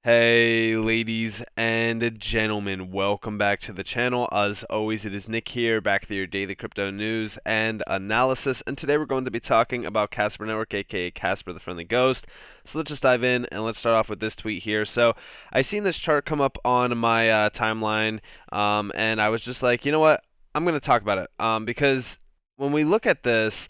Hey ladies and gentlemen, welcome back to the channel. As always, it is Nick here, back with your daily crypto news and analysis, and today we're going to be talking about Casper Network, aka Casper the Friendly Ghost. So let's just dive in, and let's start off with this tweet here. So I seen this chart come up on my timeline, and I was just like, you know what, I'm going to talk about it, because when we look at this,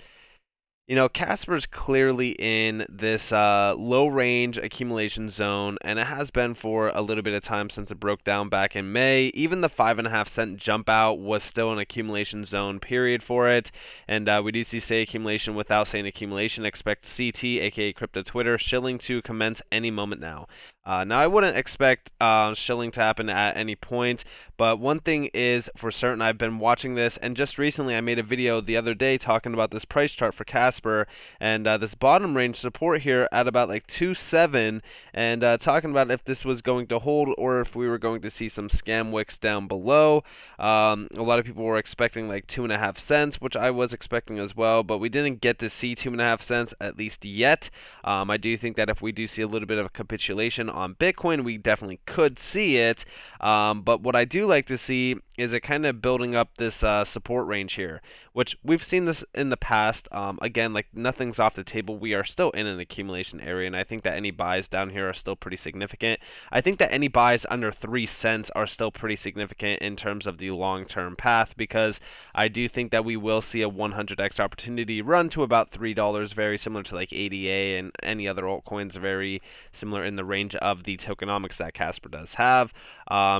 Casper's clearly in this low range accumulation zone, and it has been for a little bit of time since it broke down back in May. Even the 5.5 cent jump out was still an accumulation zone period for it. And we do see say accumulation without saying accumulation. Expect CT, aka Crypto Twitter, shilling to commence any moment now. Now, I wouldn't expect shilling to happen at any point, but one thing is for certain, I've been watching this, and just recently I made a video the other day talking about this price chart for Casper, and this bottom range support here at about like 2.7, and talking about if this was going to hold or if we were going to see some scam wicks down below. A lot of people were expecting like 2.5 cents, which I was expecting as well, but we didn't get to see 2.5 cents at least yet. I do think that if we do see a little bit of a capitulation on Bitcoin, we definitely could see it. But what I do like to see is it kind of building up this support range here, which we've seen this in the past. Again, like nothing's off the table. We are still in an accumulation area, and I think that any buys down here are still pretty significant. I think that any buys under 3 cents are still pretty significant in terms of the long-term path, because I do think that we will see a 100x opportunity run to about $3, very similar to like ADA and any other altcoins, very similar in the range of the tokenomics that Casper does have.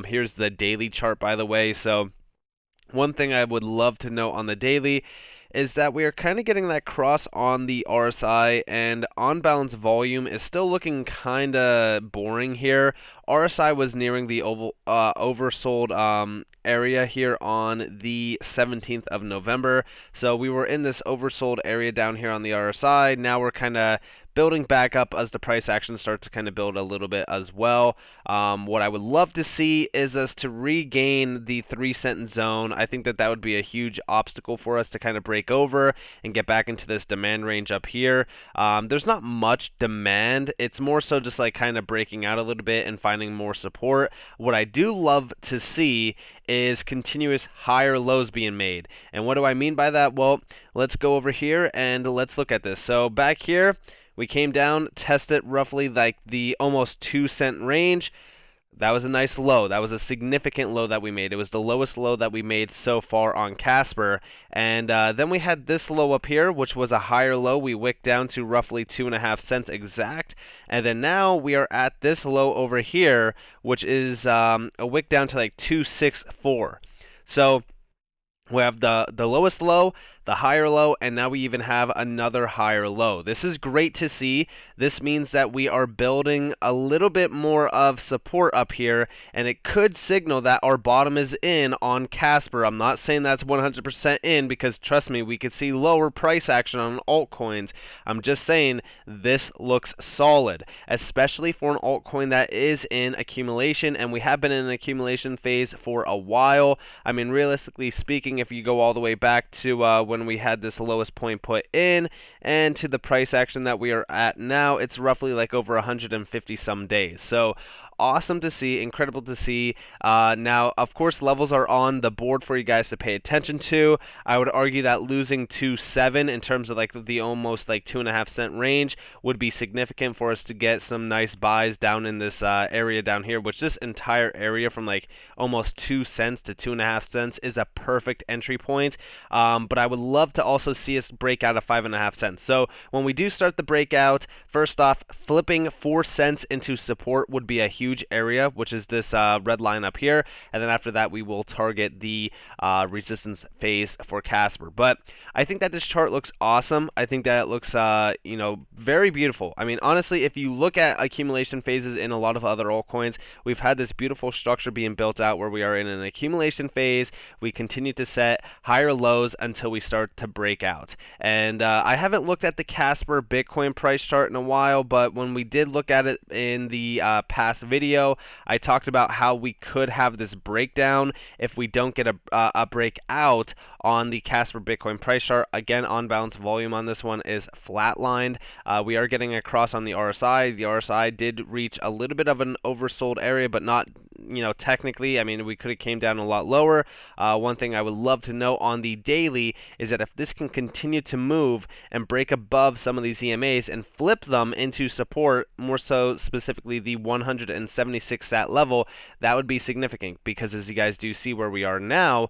Here's the daily chart, by the way. So one thing I would love to note on the daily is that we are kind of getting that cross on the RSI, and on balance volume is still looking kind of boring here. RSI was nearing the oversold area here on the 17th of November. So we were in this oversold area down here on the RSI. Now we're kind of building back up as the price action starts to kind of build a little bit as well. What I would love to see is us to regain the 3 cent zone. I think that that would be a huge obstacle for us to kind of break over and get back into this demand range up here. There's not much demand. It's more so just like kind of breaking out a little bit and finding more support. What I do love to see is continuous higher lows being made. And what do I mean by that? Well, let's go over here and let's look at this. So back here, we came down, tested roughly like the almost 2 cent range. That was a nice low. That was a significant low that we made. It was the lowest low that we made so far on Casper. And then we had this low up here, which was a higher low. We wicked down to roughly 2.5 cents exact. And then now we are at this low over here, which is a wick down to like 264. So we have the lowest low, the higher low, and now we even have another higher low. This is great to see. This means that we are building a little bit more of support up here, and it could signal that our bottom is in on Casper. I'm not saying that's 100% in, because trust me, we could see lower price action on altcoins. I'm just saying this looks solid, especially for an altcoin that is in accumulation, and we have been in an accumulation phase for a while. I mean, realistically speaking, if you go all the way back to when we had this lowest point put in and to the price action that we are at now, it's roughly like over 150 some days. So awesome to see, incredible to see. Now, of course, levels are on the board for you guys to pay attention to. I would argue that losing to 7 in terms of like the almost like 2.5 cent range would be significant for us to get some nice buys down in this area down here, which this entire area from like almost 2 cents to 2.5 cents is a perfect entry point. But I would love to also see us break out of 5.5 cents. So when we do start the breakout, first off, flipping 4 cents into support would be a huge area, which is this red line up here, and then after that we will target the resistance phase for Casper. But I think that this chart looks awesome. I think that it looks very beautiful. I mean, honestly, if you look at accumulation phases in a lot of other altcoins, we've had this beautiful structure being built out where we are in an accumulation phase. We continue to set higher lows until we start to break out. And I haven't looked at the Casper Bitcoin price chart in a while, but when we did look at it in the past video, video, I talked about how we could have this breakdown if we don't get a breakout on the Casper Bitcoin price chart. Again, on balance volume on this one is flatlined. We are getting across on the RSI. The RSI did reach a little bit of an oversold area, but not, technically. I mean, we could have came down a lot lower. One thing I would love to know on the daily is that if this can continue to move and break above some of these EMAs and flip them into support, more so specifically the 176 sat level, that would be significant, because as you guys do see where we are now,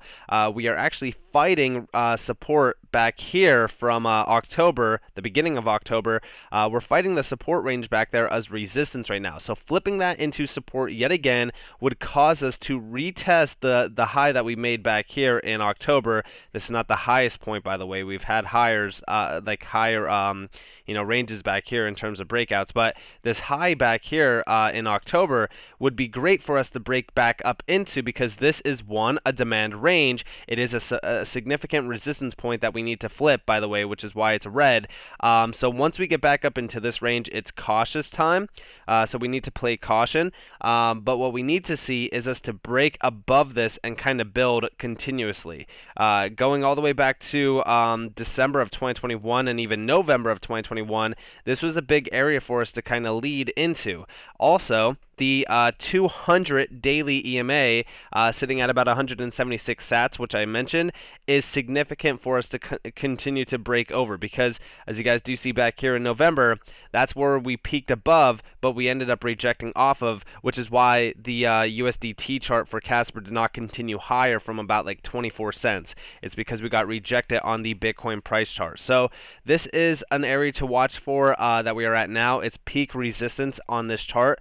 we are actually fighting support back here from October, the beginning of October. We're fighting the support range back there as resistance right now. So flipping that into support yet again would cause us to retest the high that we made back here in October. This is not the highest point, by the way. We've had higher ranges back here in terms of breakouts, but this high back here in October would be great for us to break back up into, because this is a demand range. It is a significant resistance point that we need to flip, by the way, which is why it's red. So once we get back up into this range, it's cautious time. So we need to play caution. But what we need to see is us to break above this and kind of build continuously. Going all the way back to December of 2021 and even November of 2021, this was a big area for us to kind of lead into. Also, the 200 daily EMA sitting at about 176 sats, which I mentioned, is significant for us to continue to break over, because as you guys do see back here in November, that's where we peaked above, but we ended up rejecting off of, which is why the USDT chart for Casper did not continue higher from about like 24 cents. It's because we got rejected on the Bitcoin price chart. So this is an area to watch for that we are at now. It's peak resistance on this chart.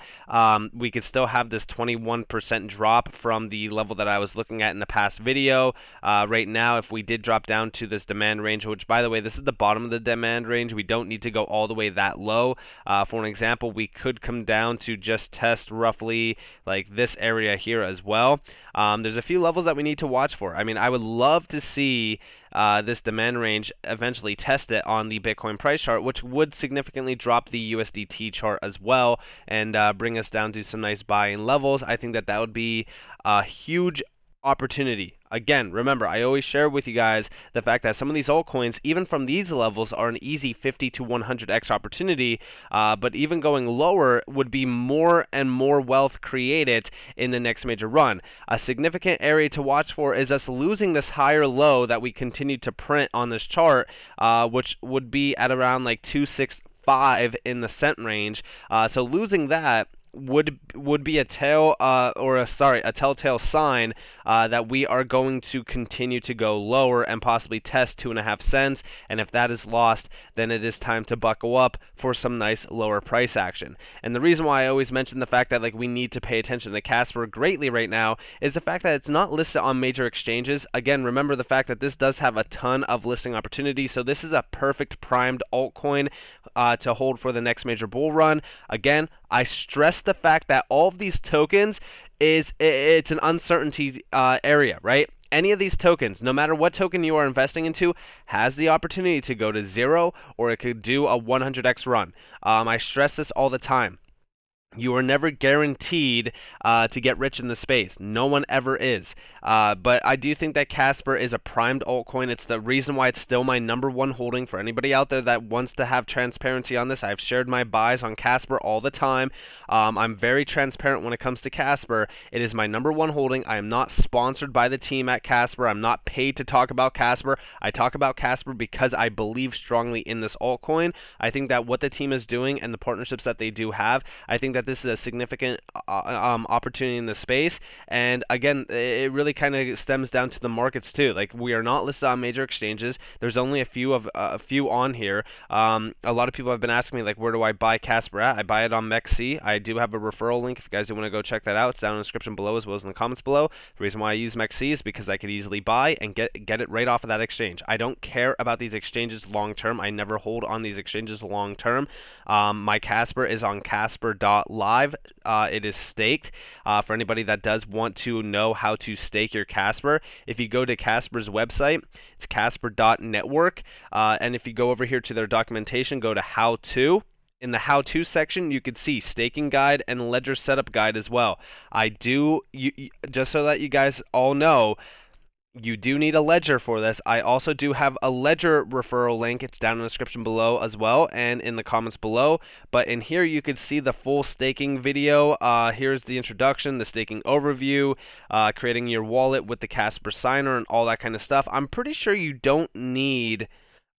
We could still have this 21% drop from the level that I was looking at in the past video. Right now, if we did drop down to this demand range, which, by the way, this is the bottom of the demand range, we don't need to go all the way that low. For an example, we could come down to just test roughly like this area here as well. There's a few levels that we need to watch for. I mean, I would love to see this demand range eventually test it on the Bitcoin price chart, which would significantly drop the USDT chart as well and bring us down to some nice buying levels. I think that that would be a huge opportunity. Again, remember, I always share with you guys the fact that some of these altcoins, even from these levels, are an easy 50 to 100x opportunity, but even going lower would be more and more wealth created in the next major run. A significant area to watch for is us losing this higher low that we continue to print on this chart, which would be at around like 265 in the cent range. So losing that would be a telltale sign that we are going to continue to go lower and possibly test 2.5 cents. And if that is lost, then it is time to buckle up for some nice lower price action. And the reason why I always mention the fact that we need to pay attention to Casper greatly right now is the fact that it's not listed on major exchanges. Again, remember the fact that this does have a ton of listing opportunities, so this is a perfect primed altcoin to hold for the next major bull run. Again, I stress the fact that all of these tokens it's an uncertainty area, right? Any of these tokens, no matter what token you are investing into, has the opportunity to go to 0, or it could do a 100x run. I stress this all the time. You are never guaranteed to get rich in the space. No one ever is. But I do think that Casper is a primed altcoin. It's the reason why it's still my #1 holding. For anybody out there that wants to have transparency on this, I've shared my buys on Casper all the time. I'm very transparent when it comes to Casper. It is my #1 holding. I am not sponsored by the team at Casper. I'm not paid to talk about Casper. I talk about Casper because I believe strongly in this altcoin. I think that what the team is doing and the partnerships that they do have, I think that this is a significant opportunity in the space. And again, it really kind of stems down to the markets too. We are not listed on major exchanges. There's only a few on here. A lot of people have been asking me where do I buy Casper at? I buy it on MEXC. I do have a referral link if you guys do want to go check that out. It's down in the description below as well as in the comments below. The reason why I use MEXC is because I could easily buy and get it right off of that exchange. I don't care about these exchanges long term. I never hold on these exchanges long term. My Casper is on Casper.live. It is staked. For anybody that does want to know how to stake your Casper, if you go to Casper's website, it's casper.network. And if you go over here to their documentation, go to how to. in the how-to section, you could see staking guide and ledger setup guide as well. Just so that you guys all know, you do need a ledger for this. I also do have a ledger referral link. It's down in the description below as well and in the comments below. But in here, you could see the full staking video. Here's the introduction, the staking overview, creating your wallet with the Casper signer and all that kind of stuff. I'm pretty sure you don't need...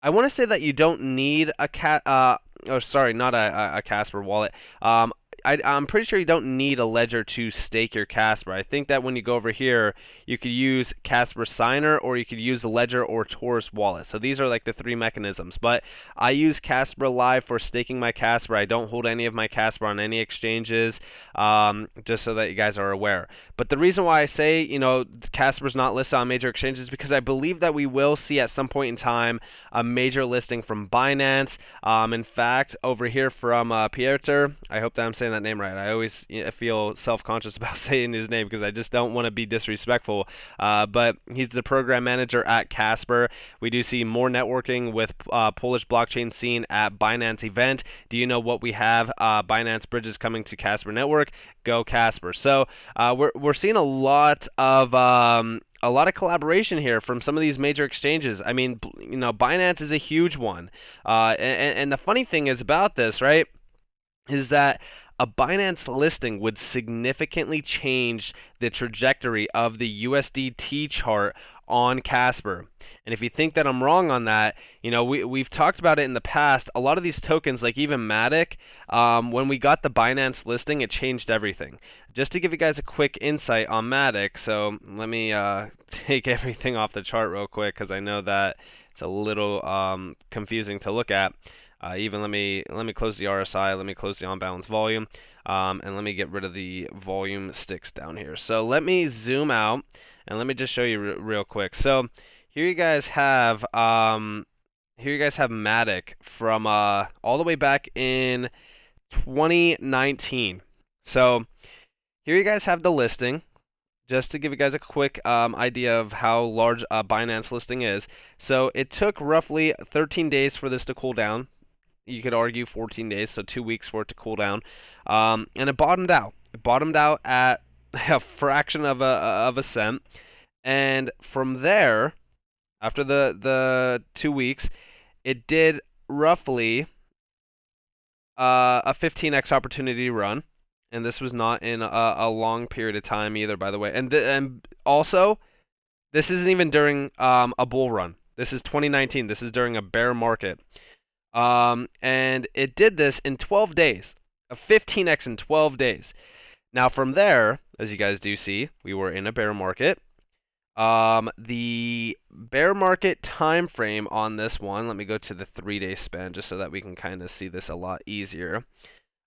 I want to say that you don't need a not a Casper wallet. I'm pretty sure you don't need a ledger to stake your Casper. I think that when you go over here, you could use Casper Signer, or you could use a ledger or Taurus wallet. So these are like the three mechanisms. But I use Casper Live for staking my Casper. I don't hold any of my Casper on any exchanges, just so that you guys are aware. But the reason why I say, Casper's not listed on major exchanges is because I believe that we will see at some point in time a major listing from Binance. In fact, over here from Pieter, I hope that I'm saying that name right. I always feel self-conscious about saying his name because I just don't want to be disrespectful. But he's the program manager at Casper. We do see more networking with Polish blockchain scene at Binance event. Do you know what we have? Binance bridges coming to Casper network. Go Casper. So we're seeing a lot of collaboration here from some of these major exchanges. I mean, Binance is a huge one. And the funny thing is about this, right, is that a Binance listing would significantly change the trajectory of the USDT chart on Casper. And if you think that I'm wrong on that, we've talked about it in the past. A lot of these tokens, like even Matic, when we got the Binance listing, it changed everything. Just to give you guys a quick insight on Matic, so let me take everything off the chart real quick because I know that it's a little confusing to look at. Even let me close the RSI, let me close the on-balance volume, and let me get rid of the volume sticks down here. So let me zoom out, and let me just show you real quick. So here you guys have Matic from all the way back in 2019. So here you guys have the listing. Just to give you guys a quick idea of how large a Binance listing is. So it took roughly 13 days for this to cool down. You could argue 14 days, so 2 weeks for it to cool down. And it bottomed out. It bottomed out at a fraction of a cent. And from there, after the 2 weeks, it did roughly a 15x opportunity run. And this was not in a long period of time either, by the way. And also, this isn't even during a bull run. This is 2019. This is during a bear market. And it did this in 12 days, a 15x in 12 days. Now from there, as you guys do see, we were in a bear market. The bear market time frame on this one, let me go to the 3-day span just so that we can kind of see this a lot easier.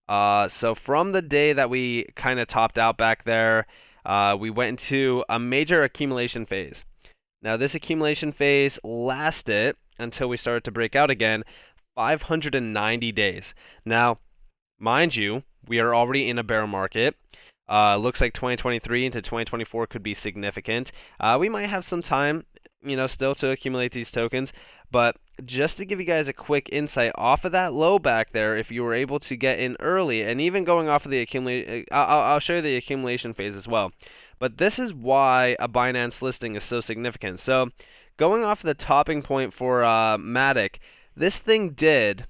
So from the day that we kind of topped out back there, we went into a major accumulation phase. Now this accumulation phase lasted until we started to break out again, 590 days. Now, mind you, we are already in a bear market. Looks like 2023 into 2024 could be significant. We might have some time, still to accumulate these tokens. But just to give you guys a quick insight off of that low back there, if you were able to get in early, and even going off of the accumulation, I'll show you the accumulation phase as well. But this is why a Binance listing is so significant. So, going off the topping point for Matic, this thing did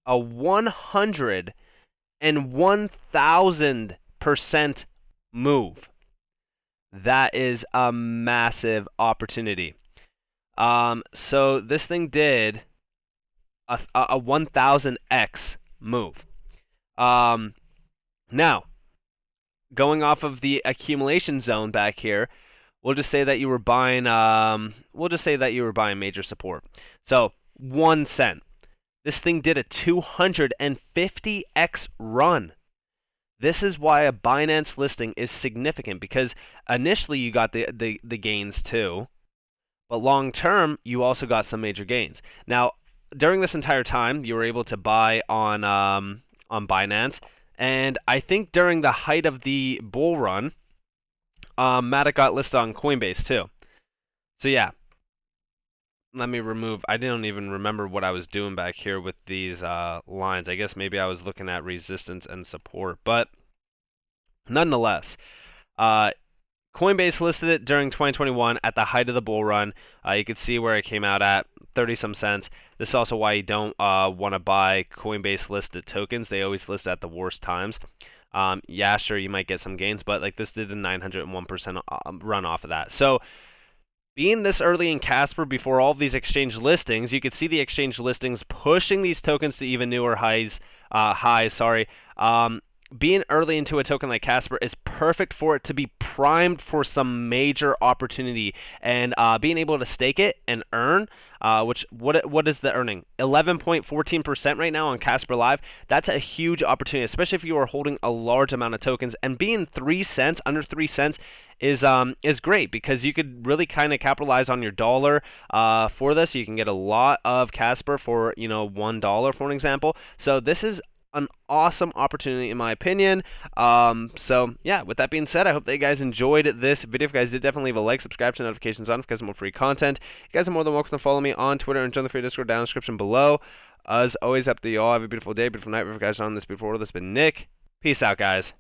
a 101,000% move. That is a massive opportunity. So this thing did a 1,000x move. Now, going off of the accumulation zone back here, we'll just say that you were buying. Major support. So 1 cent. This thing did a 250x run. This is why a Binance listing is significant, because initially you got the gains too, but long term you also got some major gains. Now, during this entire time, you were able to buy on Binance, and I think during the height of the bull run, Matic got listed on Coinbase too. So yeah, let me remove. I don't even remember what I was doing back here with these lines. I guess maybe I was looking at resistance and support, but nonetheless, uh, Coinbase listed it during 2021 at the height of the bull run. You could see where it came out at 30 some cents. This is also why you don't want to buy Coinbase listed tokens. They always list at the worst times. Yeah, sure, you might get some gains, but like this did a 901% run off of that. So being this early in Casper before all of these exchange listings, you could see the exchange listings pushing these tokens to even newer highs. Being early into a token like Casper is perfect for it to be primed for some major opportunity, and being able to stake it and earn, what is the earning? 11.14% right now on Casper Live. That's a huge opportunity, especially if you are holding a large amount of tokens. And being 3 cents, under 3 cents, is great because you could really kind of capitalize on your dollar for this. You can get a lot of Casper for $1 for an example. So this is an awesome opportunity in my opinion. So yeah, with that being said, I hope that you guys enjoyed this video. If you guys did, definitely leave a like, subscribe, turn notifications on if you guys want more free content. You guys are more than welcome to follow me on Twitter and join the free Discord down in the description below. As always, up to y'all. Have a beautiful day, beautiful night. If you guys are on this beautiful world, this has been Nick. Peace out, guys.